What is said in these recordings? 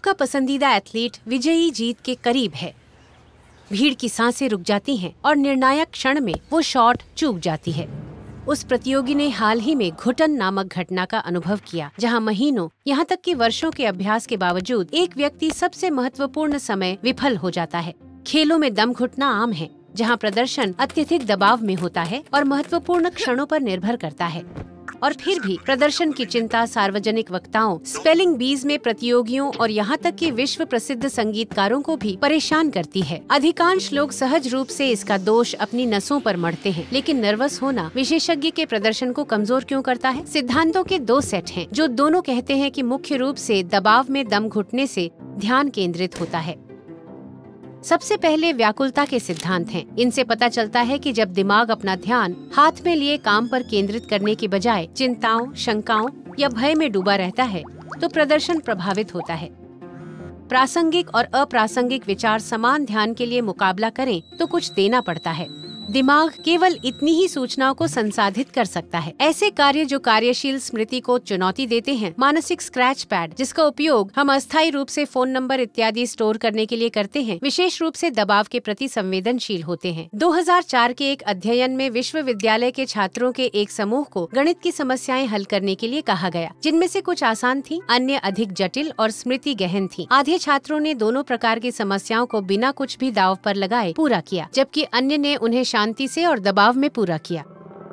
आपका पसंदीदा एथलीट विजयी जीत के करीब है। भीड़ की सांसें रुक जाती हैं और निर्णायक क्षण में वो शॉट चूक जाती है। उस प्रतियोगी ने हाल ही में घुटन नामक घटना का अनुभव किया, जहां महीनों यहाँ तक कि वर्षों के अभ्यास के बावजूद एक व्यक्ति सबसे महत्वपूर्ण समय विफल हो जाता है। खेलों में दम घुटना आम है, जहां प्रदर्शन अत्यधिक दबाव में होता है और महत्वपूर्ण क्षणों पर निर्भर करता है। और फिर भी प्रदर्शन की चिंता सार्वजनिक वक्ताओं, स्पेलिंग बीज में प्रतियोगियों और यहाँ तक कि विश्व प्रसिद्ध संगीतकारों को भी परेशान करती है। अधिकांश लोग सहज रूप से इसका दोष अपनी नसों पर मढ़ते हैं, लेकिन नर्वस होना विशेषज्ञ के प्रदर्शन को कमजोर क्यों करता है? सिद्धांतों के दो सेट हैं, जो दोनों कहते हैं कि मुख्य रूप से दबाव में दम घुटने से ध्यान केंद्रित होता है। सबसे पहले व्याकुलता के सिद्धांत हैं। इनसे पता चलता है कि जब दिमाग अपना ध्यान हाथ में लिए काम पर केंद्रित करने की बजाय चिंताओं, शंकाओं या भय में डूबा रहता है, तो प्रदर्शन प्रभावित होता है। प्रासंगिक और अप्रासंगिक विचार समान ध्यान के लिए मुकाबला करें तो कुछ देना पड़ता है। दिमाग केवल इतनी ही सूचनाओं को संसाधित कर सकता है। ऐसे कार्य जो कार्यशील स्मृति को चुनौती देते हैं, मानसिक स्क्रैच पैड जिसका उपयोग हम अस्थायी रूप से फोन नंबर इत्यादि स्टोर करने के लिए करते हैं, विशेष रूप से दबाव के प्रति संवेदनशील होते हैं। 2004 के एक अध्ययन में विश्वविद्यालय के छात्रों के एक समूह को गणित की समस्याएं हल करने के लिए कहा गया, जिनमें से कुछ आसान थी, अन्य अधिक जटिल और स्मृति गहन थी। आधे छात्रों ने दोनों प्रकार की समस्याओं को बिना कुछ भी दांव पर लगाए पूरा किया, जबकि अन्य ने उन्हें शांति से और दबाव में पूरा किया।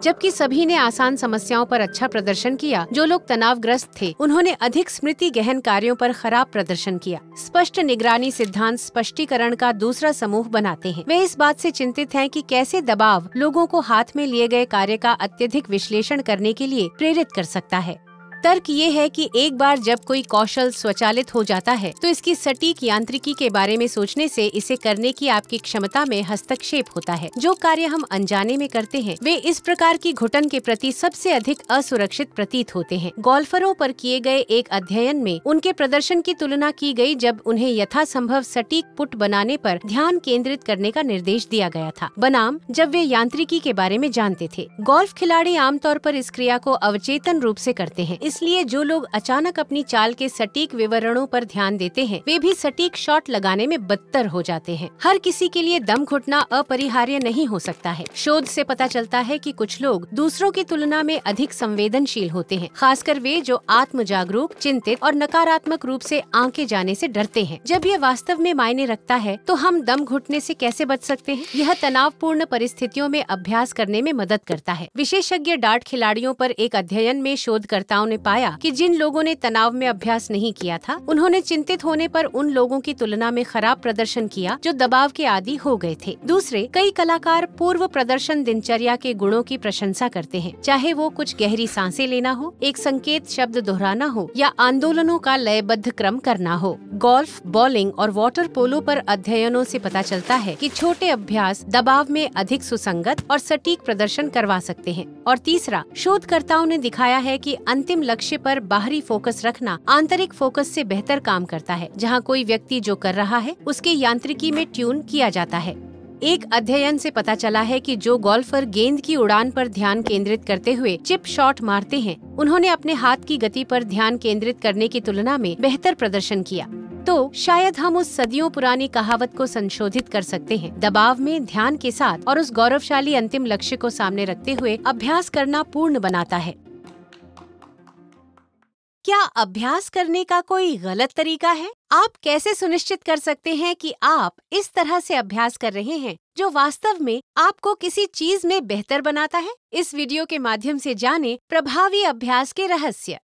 जबकि सभी ने आसान समस्याओं पर अच्छा प्रदर्शन किया, जो लोग तनावग्रस्त थे उन्होंने अधिक स्मृति गहन कार्यों पर खराब प्रदर्शन किया। स्पष्ट निगरानी सिद्धांत स्पष्टीकरण का दूसरा समूह बनाते हैं। वे इस बात से चिंतित हैं कि कैसे दबाव लोगों को हाथ में लिए गए कार्य का अत्यधिक विश्लेषण करने के लिए प्रेरित कर सकता है। तर्क ये है कि एक बार जब कोई कौशल स्वचालित हो जाता है, तो इसकी सटीक यांत्रिकी के बारे में सोचने से इसे करने की आपकी क्षमता में हस्तक्षेप होता है। जो कार्य हम अनजाने में करते हैं, वे इस प्रकार की घुटन के प्रति सबसे अधिक असुरक्षित प्रतीत होते हैं। गोल्फरों पर किए गए एक अध्ययन में उनके प्रदर्शन की तुलना की गई, जब उन्हें यथासंभव सटीक पुट बनाने पर ध्यान केंद्रित करने का निर्देश दिया गया था, बनाम जब वे यांत्रिकी के बारे में जानते थे। गोल्फ खिलाड़ी आमतौर पर इस क्रिया को अवचेतन रूप से करते हैं। इसलिए जो लोग अचानक अपनी चाल के सटीक विवरणों पर ध्यान देते हैं, वे भी सटीक शॉट लगाने में बदतर हो जाते हैं। हर किसी के लिए दम घुटना अपरिहार्य नहीं हो सकता है। शोध से पता चलता है कि कुछ लोग दूसरों की तुलना में अधिक संवेदनशील होते हैं, खासकर वे जो आत्म जागरूक, चिंतित और नकारात्मक रूप से आंके जाने से डरते हैं। जब ये वास्तव में मायने रखता है, तो हम दम घुटने से कैसे बच सकते हैं? यह तनावपूर्ण परिस्थितियों में अभ्यास करने में मदद करता है। विशेषज्ञ डार्ट खिलाड़ियों पर एक अध्ययन में शोधकर्ताओं ने पाया कि जिन लोगों ने तनाव में अभ्यास नहीं किया था, उन्होंने चिंतित होने पर उन लोगों की तुलना में खराब प्रदर्शन किया जो दबाव के आदी हो गए थे। दूसरे, कई कलाकार पूर्व प्रदर्शन दिनचर्या के गुणों की प्रशंसा करते हैं, चाहे वो कुछ गहरी सांसें लेना हो, एक संकेत शब्द दोहराना हो या आंदोलनों का लयबद्ध क्रम करना हो। गोल्फ, बॉलिंग और वाटर पोलो पर अध्ययनों से पता चलता है कि छोटे अभ्यास दबाव में अधिक सुसंगत और सटीक प्रदर्शन करवा सकते हैं। और तीसरा, शोधकर्ताओं ने दिखाया है कि अंतिम लक्ष्य पर बाहरी फोकस रखना आंतरिक फोकस से बेहतर काम करता है, जहां कोई व्यक्ति जो कर रहा है उसके यांत्रिकी में ट्यून किया जाता है। एक अध्ययन से पता चला है कि जो गोल्फर गेंद की उड़ान पर ध्यान केंद्रित करते हुए चिप शॉट मारते हैं, उन्होंने अपने हाथ की गति पर ध्यान केंद्रित करने की तुलना में बेहतर प्रदर्शन किया। तो शायद हम उस सदियों पुरानी कहावत को संशोधित कर सकते हैं। दबाव में ध्यान के साथ और उस गौरवशाली अंतिम लक्ष्य को सामने रखते हुए अभ्यास करना पूर्ण बनाता है। क्या अभ्यास करने का कोई गलत तरीका है? आप कैसे सुनिश्चित कर सकते हैं कि आप इस तरह से अभ्यास कर रहे हैं जो वास्तव में आपको किसी चीज में बेहतर बनाता है? इस वीडियो के माध्यम से जानें प्रभावी अभ्यास के रहस्य।